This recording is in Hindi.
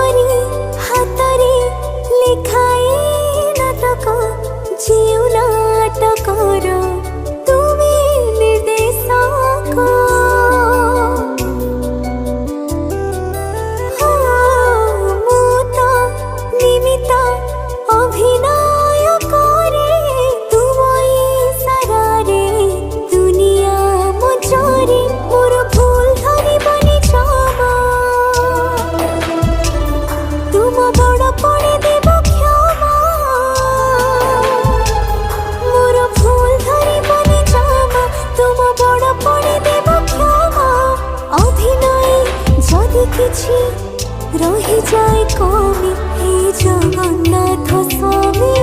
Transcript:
करी हातरे लिखाए नाटक जीव नाटकर तुमे निर्देशक मु तो निमित्त अभिनय करे तुम इशारारे दुनिया मजरे मोर भूल धरिबनी क्षमा तुम बड़ पड़े देव क्षमा मोर भूल धरिबनी क्षमा तुम बड़ पड़े देव क्षमा अभिनय जदि किछि रही जाए कमी हे जगन्नाथ स्वामी।